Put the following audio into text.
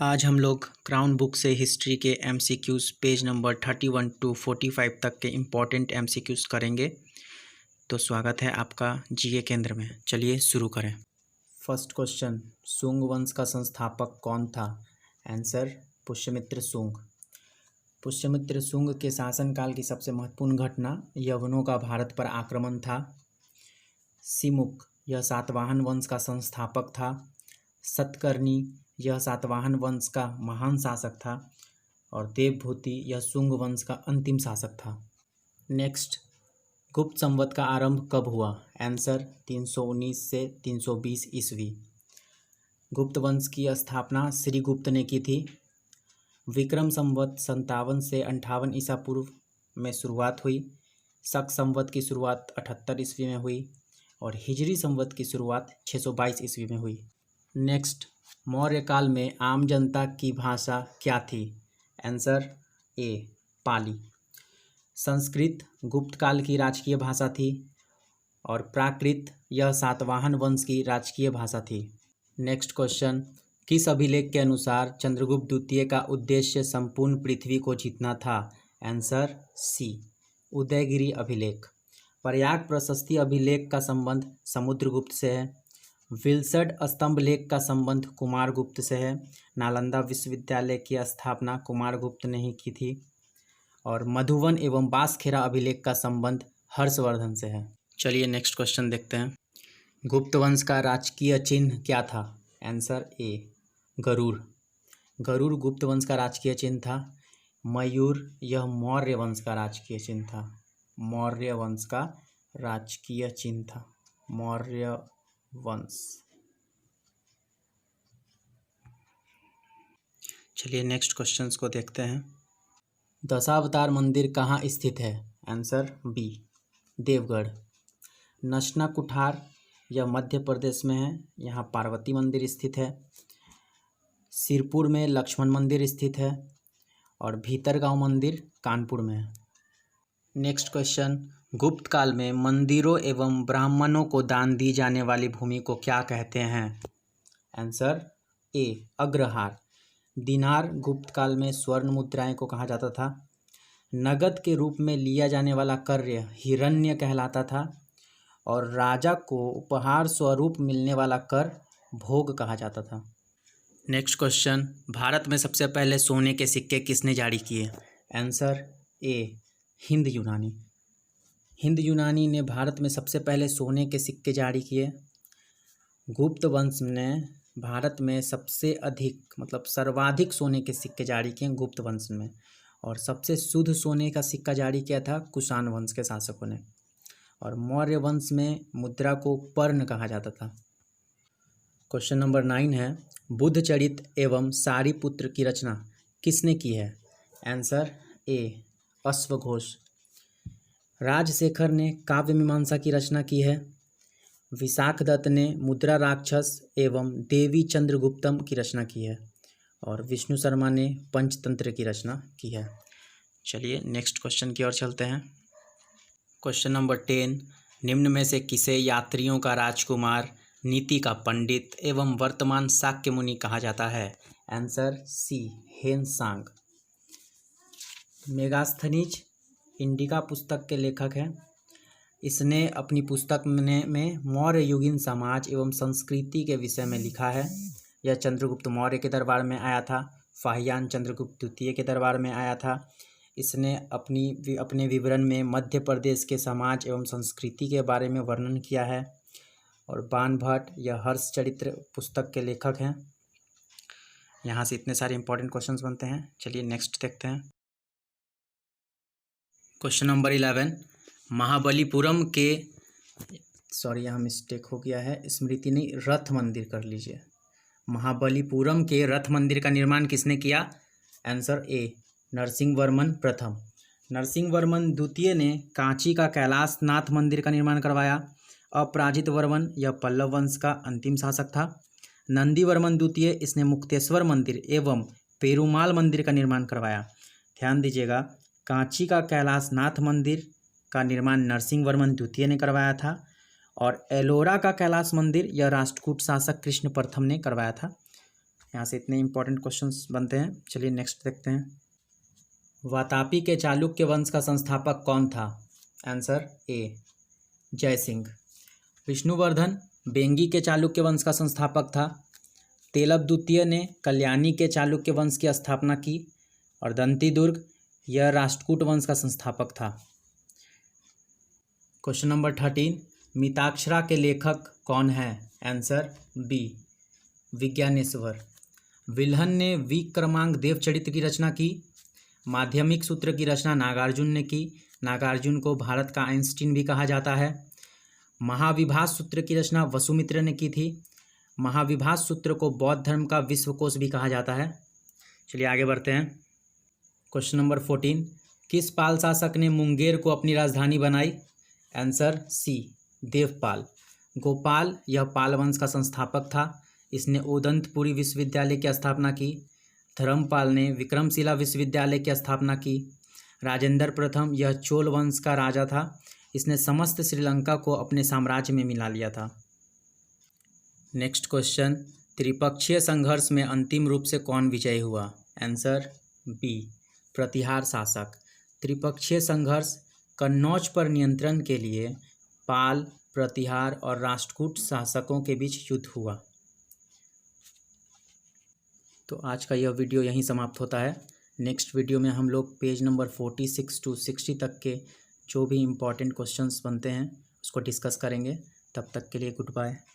आज हम लोग क्राउन बुक से हिस्ट्री के एमसीक्यूज़ पेज नंबर 31 टू 45 तक के इम्पॉर्टेंट एमसीक्यूज़ करेंगे। तो स्वागत है आपका जीके केंद्र में। चलिए शुरू करें। फर्स्ट क्वेश्चन, शुंग वंश का संस्थापक कौन था? आंसर पुष्यमित्र शुंग। पुष्यमित्र शुंग के शासनकाल की सबसे महत्वपूर्ण घटना यवनों का भारत पर आक्रमण था। सिमुक यह सातवाहन वंश का संस्थापक था। सतकर्णी यह सातवाहन वंश का महान शासक था। और देवभूति यह शुंग वंश का अंतिम शासक था। नेक्स्ट, गुप्त संवत का आरंभ कब हुआ? आंसर 319 से 320 ईस्वी। गुप्त वंश की स्थापना श्रीगुप्त ने की थी। विक्रम संवत 57 से 58 ईसा पूर्व में शुरुआत हुई। शक संवत की शुरुआत 78 ईस्वी में हुई और हिजरी संवत की शुरुआत 622 ईस्वी में हुई। नेक्स्ट, मौर्य काल में आम जनता की भाषा क्या थी? आंसर ए पाली। संस्कृत गुप्त काल की राजकीय भाषा थी और प्राकृत यह सातवाहन वंश की राजकीय भाषा थी। नेक्स्ट क्वेश्चन, किस अभिलेख के अनुसार चंद्रगुप्त द्वितीय का उद्देश्य संपूर्ण पृथ्वी को जीतना था? आंसर सी उदयगिरी अभिलेख। प्रयाग प्रशस्ति अभिलेख का संबंध समुद्रगुप्त से है। विल्सड स्तंभ लेख का संबंध कुमारगुप्त से है। नालंदा विश्वविद्यालय की स्थापना कुमारगुप्त ने ही की थी। और मधुवन एवं बासखेरा अभिलेख का संबंध हर्षवर्धन से है। चलिए नेक्स्ट क्वेश्चन देखते हैं। गुप्त वंश का राजकीय चिन्ह क्या था? आंसर ए गरुड़। गरुड़ गुप्त वंश का राजकीय चिन्ह था। मयूर यह मौर्य वंश का राजकीय चिन्ह था। मौर्य वंश का राजकीय चिन्ह था। मौर्य वंश। चलिए नेक्स्ट क्वेश्चंस को देखते हैं। दशावतार मंदिर कहाँ स्थित है? Answer B Deogarh. नशना कुठार यह मध्य प्रदेश में है। यहाँ पार्वती मंदिर स्थित है। सिरपुर में लक्ष्मण मंदिर स्थित है और भीतरगांव मंदिर कानपुर में है। नेक्स्ट क्वेश्चन, गुप्त काल में मंदिरों एवं ब्राह्मणों को दान दी जाने वाली भूमि को क्या कहते हैं? Answer A agrahara. दिनार गुप्त काल में स्वर्ण मुद्राएं को कहा जाता था। नगद के रूप में लिया जाने वाला कर्य हिरण्य कहलाता था और राजा को उपहार स्वरूप मिलने वाला कर भोग कहा जाता था। नेक्स्ट क्वेश्चन, भारत में सबसे पहले सोने के सिक्के किसने जारी किए? आंसर ए हिंद यूनानी। हिंद यूनानी ने भारत में सबसे पहले सोने के सिक्के जारी किए। गुप्त वंश ने भारत में सबसे अधिक सर्वाधिक सोने के सिक्के जारी किए गुप्त वंश में। और सबसे शुद्ध सोने का सिक्का जारी किया था कुषाण वंश के शासकों ने। और मौर्य वंश में मुद्रा को पर्ण कहा जाता था। क्वेश्चन नंबर 9 है, बुद्ध चरित एवं सारिपुत्र की रचना किसने की है? Answer A अश्वघोष। राजशेखर ने काव्य मीमांसा की रचना की है। विशाखदत्त ने मुद्रा राक्षस एवं देवी चंद्रगुप्तम की रचना की है और विष्णु शर्मा ने पंचतंत्र की रचना की है। चलिए नेक्स्ट क्वेश्चन की ओर चलते हैं। क्वेश्चन नंबर 10, निम्न में से किसे यात्रियों का राजकुमार, नीति का पंडित एवं वर्तमान शाक्य मुनि कहा जाता है? Answer C Hiuen Tsang. Megasthenes Indica पुस्तक के लेखक हैं। इसने अपनी पुस्तक में मौर्य युगीन समाज एवं संस्कृति के विषय में लिखा है। यह चंद्रगुप्त मौर्य के दरबार में आया था। फाहियान चंद्रगुप्त द्वितीय के दरबार में आया था। इसने अपने विवरण में मध्य प्रदेश के समाज एवं संस्कृति के बारे में वर्णन किया है। और बाणभट्ट यह हर्षचरित्र पुस्तक के लेखक हैं। यहाँ से इतने सारे इंपॉर्टेंट क्वेश्चंस बनते हैं। चलिए नेक्स्ट देखते हैं। क्वेश्चन नंबर 11, महाबलीपुरम के यहाँ मिस्टेक हो गया है, स्मृति नहीं रथ मंदिर कर लीजिए। महाबलीपुरम के रथ मंदिर का निर्माण किसने किया? आंसर ए नरसिंह वर्मन प्रथम। नरसिंह वर्मन द्वितीय ने कांची का कैलाश नाथ मंदिर का निर्माण करवाया। अपराजित वर्मन यह पल्लव वंश का अंतिम शासक था। नंदी वर्मन द्वितीय इसने मुक्तेश्वर मंदिर एवं पेरुमाल मंदिर का निर्माण करवाया। ध्यान दीजिएगा, कांची का कैलाश नाथ मंदिर का निर्माण नरसिंह वर्मन द्वितीय ने करवाया था और एलोरा का कैलाश मंदिर यह राष्ट्रकूट शासक कृष्ण प्रथम ने करवाया था। यहाँ से इतने इंपॉर्टेंट क्वेश्चंस बनते हैं। चलिए नेक्स्ट देखते हैं। वातापी के चालुक्य वंश का संस्थापक कौन था? Answer A Jayasimha. विष्णुवर्धन बेंगी के चालुक्य वंश का संस्थापक था। तेलव द्वितीय ने कल्याणी के चालुक्य वंश की स्थापना की। और दंतीदुर्ग यह राष्ट्रकूट वंश का संस्थापक था। क्वेश्चन नंबर 13, मिताक्षरा के लेखक कौन है? Answer B Vigyaneshwar. विल्हन ने विक्रमांक देवचरित्र की रचना की। माध्यमिक सूत्र की रचना नागार्जुन ने की। नागार्जुन को भारत का आइंस्टीन भी कहा जाता है। महाविभास सूत्र की रचना वसुमित्र ने की थी। महाविभास सूत्र को बौद्ध धर्म का विश्वकोश भी कहा जाता है। चलिए आगे बढ़ते हैं। क्वेश्चन नंबर 14, किस पाल शासक ने मुंगेर को अपनी राजधानी बनाई? Answer C Devpal. गोपाल यह पाल वंश का संस्थापक था। इसने उदंतपुरी विश्वविद्यालय की स्थापना की। धर्मपाल ने विक्रमशिला विश्वविद्यालय की स्थापना की। राजेंद्र प्रथम यह चोल वंश का राजा था। इसने समस्त श्रीलंका को अपने साम्राज्य में मिला लिया था। नेक्स्ट क्वेश्चन, त्रिपक्षीय संघर्ष में अंतिम रूप से कौन विजयी हुआ? आंसर बी प्रतिहार शासक। त्रिपक्षीय संघर्ष कन्नौज पर नियंत्रण के लिए पाल, प्रतिहार और राष्ट्रकूट शासकों के बीच युद्ध हुआ। तो आज का यह वीडियो यहीं समाप्त होता है। नेक्स्ट वीडियो में हम लोग पेज नंबर 46 to 60 तक के जो भी इम्पोर्टेंट क्वेश्चंस बनते हैं उसको डिस्कस करेंगे। तब तक के लिए गुड बाय।